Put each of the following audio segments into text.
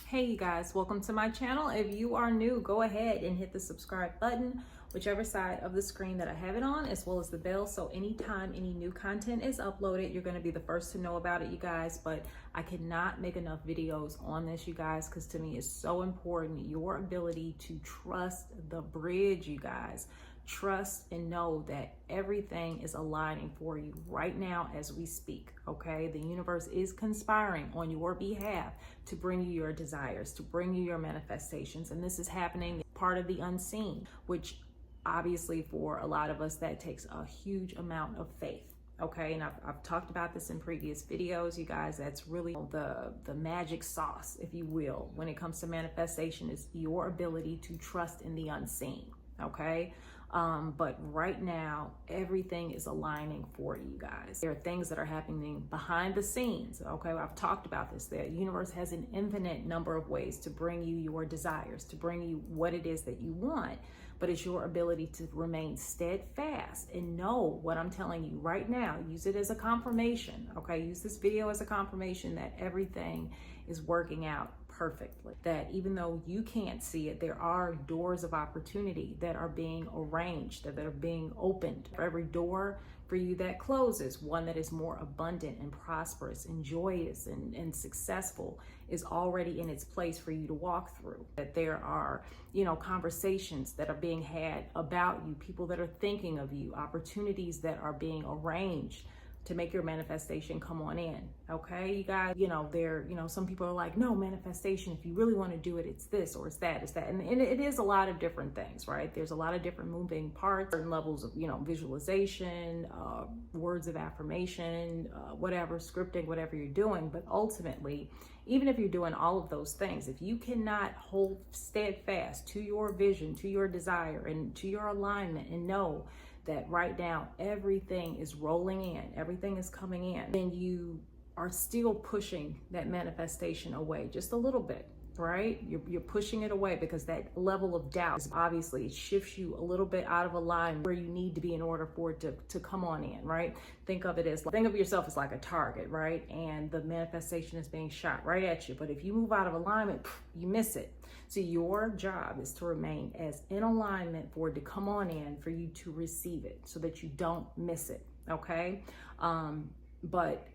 Hey you guys, welcome to my channel. If you are new, go ahead and hit the subscribe button, whichever side of the screen that I have it on, as well as the bell. So anytime any new content is uploaded, you're going to be the first to know about it, you guys. But I cannot make enough videos on this, you guys, because to me it's so important. Your ability to trust the bridge, you guys. Trust and know that everything is aligning for you right now as we speak, okay? The universe is conspiring on your behalf to bring you your desires, to bring you your manifestations. And this is happening part of the unseen, which obviously for a lot of us, that takes a huge amount of faith. Okay, and I've talked about this in previous videos, you guys. That's really the magic sauce, if you will, when it comes to manifestation, is your ability to trust in the unseen. Okay, but right now everything is aligning for you guys. There are things that are happening behind the scenes. Okay, I've talked about this. The universe has an infinite number of ways to bring you your desires, to bring you what it is that you want, but it's your ability to remain steadfast and know what I'm telling you right now. Use it as a confirmation. Okay, use this video as a confirmation that everything is working out perfectly. That even though you can't see it, there are doors of opportunity that are being arranged, that are being opened. For every door for you that closes, one that is more abundant and prosperous and joyous and successful is already in its place for you to walk through. That there are, conversations that are being had about you, people that are thinking of you, opportunities that are being arranged to make your manifestation come on in. Okay, you guys, some people are like, no, manifestation, if you really want to do it, it's this or it's that, and it is a lot of different things, right? There's a lot of different moving parts, certain levels of visualization, words of affirmation, whatever, scripting, whatever you're doing. But ultimately, even if you're doing all of those things, if you cannot hold steadfast to your vision, to your desire, and to your alignment, and know that right now everything is rolling in, everything is coming in, then you are still pushing that manifestation away just a little bit, right? You're pushing it away because that level of doubt is obviously, it shifts you a little bit out of alignment where you need to be in order for it to come on in, right? Think of yourself as like a target, right? And the manifestation is being shot right at you. But if you move out of alignment, you miss it. So your job is to remain as in alignment for it to come on in, for you to receive it so that you don't miss it, okay? But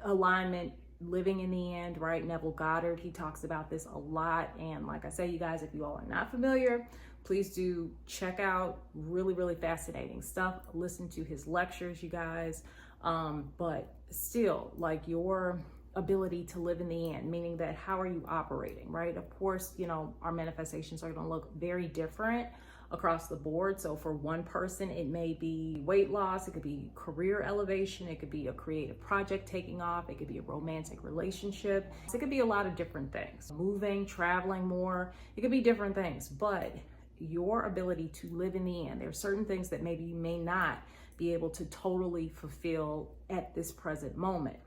alignment, living in the end, right? Neville Goddard, he talks about this a lot. And like I say, you guys, if you all are not familiar, please do check out really, really fascinating stuff. Listen to his lectures, you guys. But still, like, your ability to live in the end, meaning that how are you operating, right? Of course, our manifestations are going to look very different across the board. So for one person, it may be weight loss, it could be career elevation, it could be a creative project taking off, it could be a romantic relationship, it could be a lot of different things. Moving, traveling more, it could be different things. But your ability to live in the end, there are certain things that maybe you may not be able to totally fulfill at this present moment.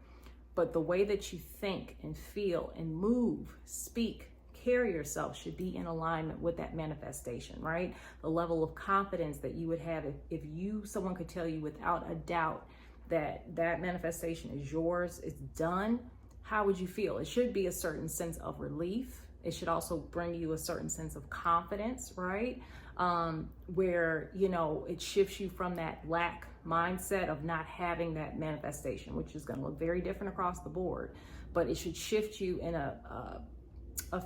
But the way that you think and feel and move, speak, carry yourself should be in alignment with that manifestation, right? The level of confidence that you would have if someone could tell you without a doubt that that manifestation is yours, it's done, how would you feel? It should be a certain sense of relief. It should also bring you a certain sense of confidence, right? Where, it shifts you from that lack mindset of not having that manifestation, which is going to look very different across the board, but it should shift you in a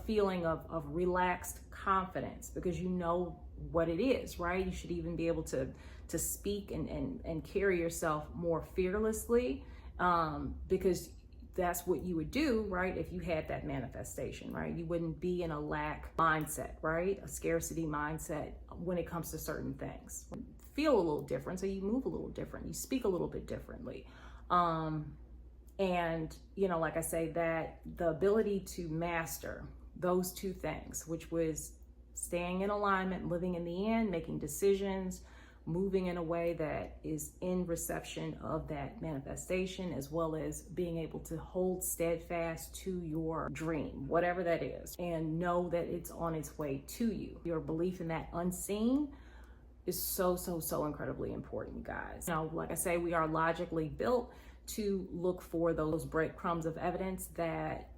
feeling of relaxed confidence, because you know what it is, right? You should even be able to speak and carry yourself more fearlessly, because that's what you would do, right? If you had that manifestation, right? You wouldn't be in a lack mindset, right? A scarcity mindset when it comes to certain things. Feel a little different, so you move a little different, you speak a little bit differently. And, like I say, that the ability to master those two things, which was staying in alignment, living in the end, making decisions, moving in a way that is in reception of that manifestation, as well as being able to hold steadfast to your dream, whatever that is, and know that it's on its way to you. Your belief in that unseen is so, so, so incredibly important, you guys. Like I say, we are logically built to look for those breadcrumbs of evidence that,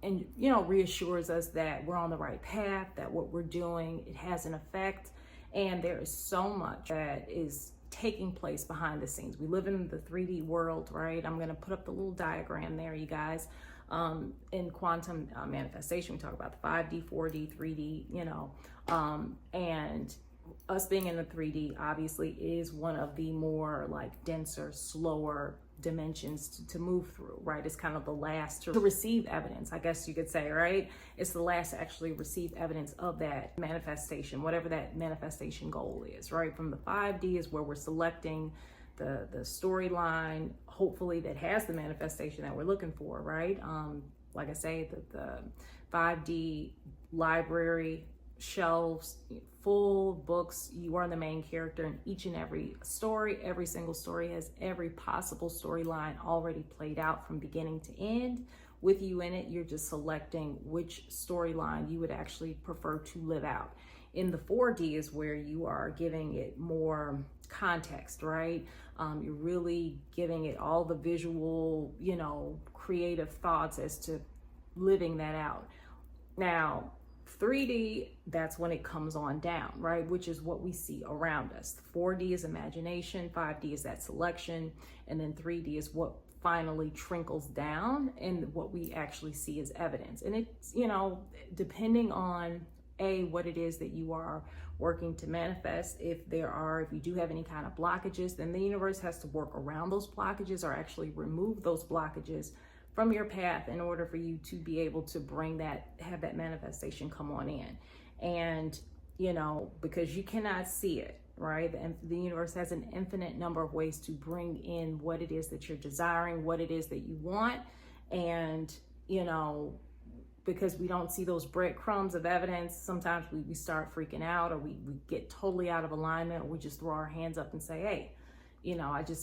and reassures us that we're on the right path, that what we're doing, it has an effect. And there is so much that is taking place behind the scenes. We live in the 3D world, right? I'm going to put up the little diagram there, you guys. In quantum manifestation, we talk about the 5D, 4D, 3D, and us being in the 3D obviously is one of the more like denser, slower dimensions to move through, right? It's kind of the last to receive evidence, I guess you could say, right? It's the last to actually receive evidence of that manifestation, whatever that manifestation goal is, right? From the 5D is where we're selecting the storyline, hopefully that has the manifestation that we're looking for, right? Like I say, the 5D library shelves full books. You are the main character in each and every story. Every single story has every possible storyline already played out from beginning to end with you in it. You're just selecting which storyline you would actually prefer to live out. In the 4D is where you are giving it more context, right? You're really giving it all the visual, creative thoughts as to living that out. Now, 3D, that's when it comes on down, right? Which is what we see around us. 4D is imagination, 5D is that selection, and then 3D is what finally trickles down and what we actually see as evidence. And it's, depending on what it is that you are working to manifest, if you do have any kind of blockages, then the universe has to work around those blockages or actually remove those blockages from your path in order for you to be able to have that manifestation come on in. And, because you cannot see it, right? The universe has an infinite number of ways to bring in what it is that you're desiring, what it is that you want. And, because we don't see those breadcrumbs of evidence, sometimes we start freaking out, or we get totally out of alignment, or we just throw our hands up and say, hey,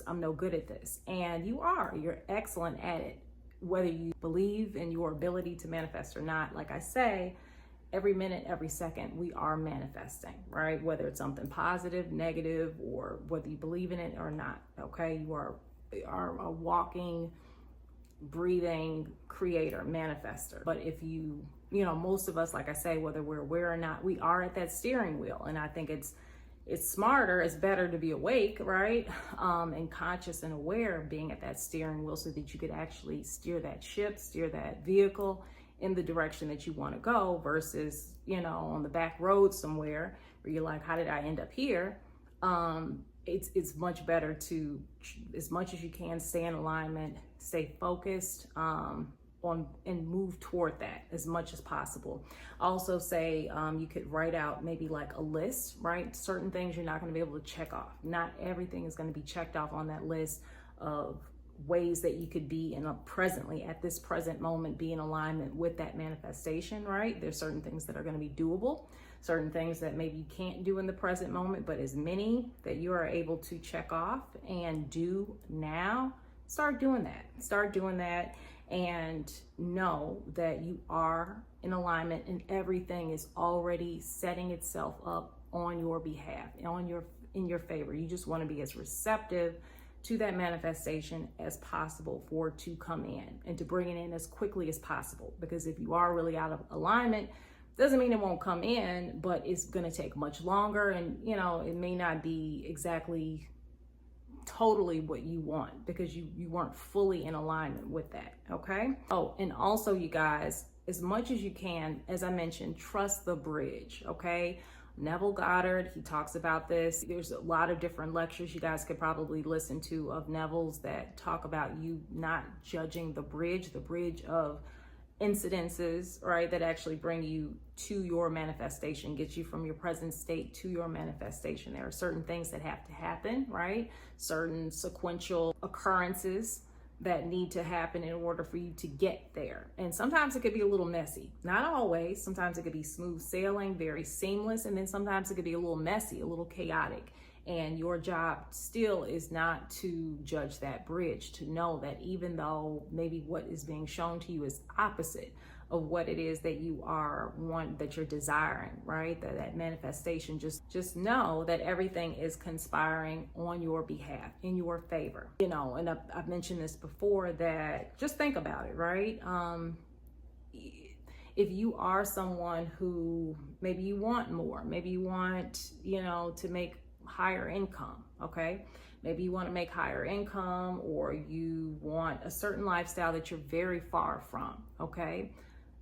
I'm no good at this. And you're excellent at it. Whether you believe in your ability to manifest or not, like I say, every minute, every second, we are manifesting, right? Whether it's something positive, negative, or whether you believe in it or not, okay? You are a walking, breathing creator, manifester. But if most of us, like I say, whether we're aware or not, we are at that steering wheel. And I think it's smarter, it's better to be awake, right? And conscious and aware of being at that steering wheel so that you could actually steer that ship, steer that vehicle in the direction that you want to go versus, on the back road somewhere where you're like, how did I end up here? It's much better to, as much as you can, stay in alignment, stay focused, and move toward that as much as possible. Also say you could write out maybe like a list, right? Certain things you're not going to be able to check off. Not everything is going to be checked off on that list of ways that you could be presently at this present moment, be in alignment with that manifestation, right? There's certain things that are going to be doable, certain things that maybe you can't do in the present moment, but as many that you are able to check off and do now, start doing that. And know that you are in alignment and everything is already setting itself up on your behalf, in your favor. You just want to be as receptive to that manifestation as possible for it to come in and to bring it in as quickly as possible. Because if you are really out of alignment, doesn't mean it won't come in, but it's going to take much longer, and it may not be exactly totally what you want because you weren't fully in alignment with that. Okay. Oh, and also, you guys, as much as you can, as I mentioned, trust the bridge. Okay. Neville Goddard, he talks about this. There's a lot of different lectures you guys could probably listen to of Neville's that talk about you not judging the bridge of incidences, right, that actually bring you to your manifestation, get you from your present state to your manifestation. There are certain things that have to happen, right? Certain sequential occurrences that need to happen in order for you to get there. And sometimes it could be a little messy. Not always. Sometimes it could be smooth sailing, very seamless. And then sometimes it could be a little messy, a little chaotic. And your job still is not to judge that bridge, to know that even though maybe what is being shown to you is opposite of what it is that you that you're desiring, right? That manifestation, just know that everything is conspiring on your behalf, in your favor. And I've mentioned this before, that just think about it, right? if you are someone who maybe you want more, maybe you want, you know, to make higher income, okay? Maybe you want to make higher income, or you want a certain lifestyle that you're very far from, okay?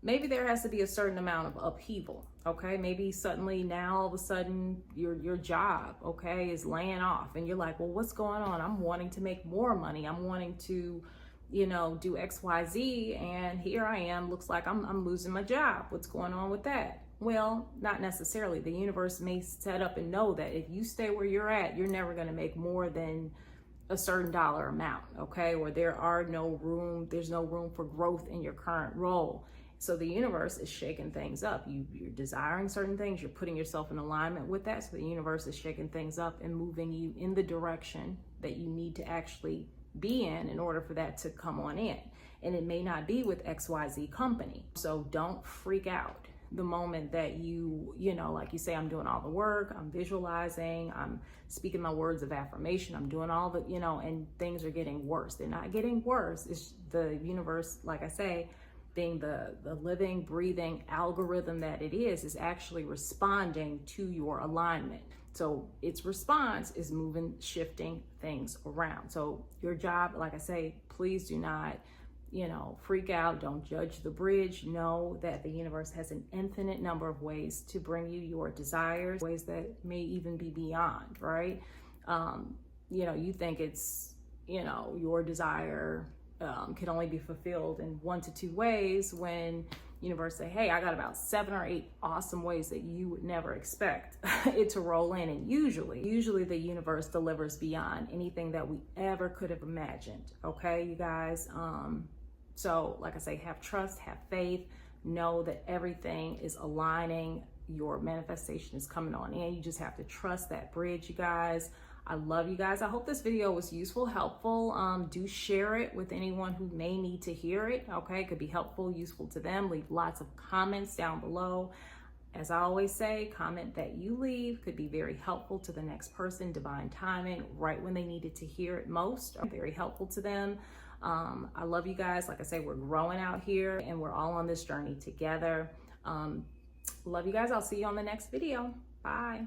Maybe there has to be a certain amount of upheaval, okay? Maybe suddenly now all of a sudden your job, okay, is laying off and you're like, well, what's going on? I'm wanting to make more money. I'm wanting to, you know, do XYZ, and here I am, looks like I'm losing my job. What's going on with that? Well, not necessarily. The universe may set up and know that if you stay where you're at, you're never going to make more than a certain dollar amount, okay? Or there's no room for growth in your current role. So the universe is shaking things up. You're desiring certain things, you're putting yourself in alignment with that. So the universe is shaking things up and moving you in the direction that you need to actually be in order for that to come on in. And it may not be with XYZ company. So don't freak out the moment that you know, like you say, I'm doing all the work, I'm visualizing, I'm speaking my words of affirmation, I'm doing all the, you know, and things are getting worse. They're not getting worse. It's the universe, like I say, being the living, breathing algorithm that it is actually responding to your alignment. So its response is moving, shifting things around. So your job, like I say, please do not, you know, freak out. Don't judge the bridge. Know that the universe has an infinite number of ways to bring you your desires, ways that may even be beyond, right? You know, you think it's, you know, your desire can only be fulfilled in 1 to 2 ways, when universe say, hey, I got about 7 or 8 awesome ways that you would never expect it to roll in. And usually the universe delivers beyond anything that we ever could have imagined. Okay, you guys. So like I say, have trust, have faith, know that everything is aligning. Your manifestation is coming on in. You just have to trust that bridge, you guys. I love you guys. I hope this video was useful, helpful. Do share it with anyone who may need to hear it. Okay, it could be helpful, useful to them. Leave lots of comments down below. As I always say, comment that you leave could be very helpful to the next person. Divine timing, right when they needed to hear it most, very helpful to them. I love you guys. Like I say, we're growing out here and we're all on this journey together. Love you guys. I'll see you on the next video. Bye.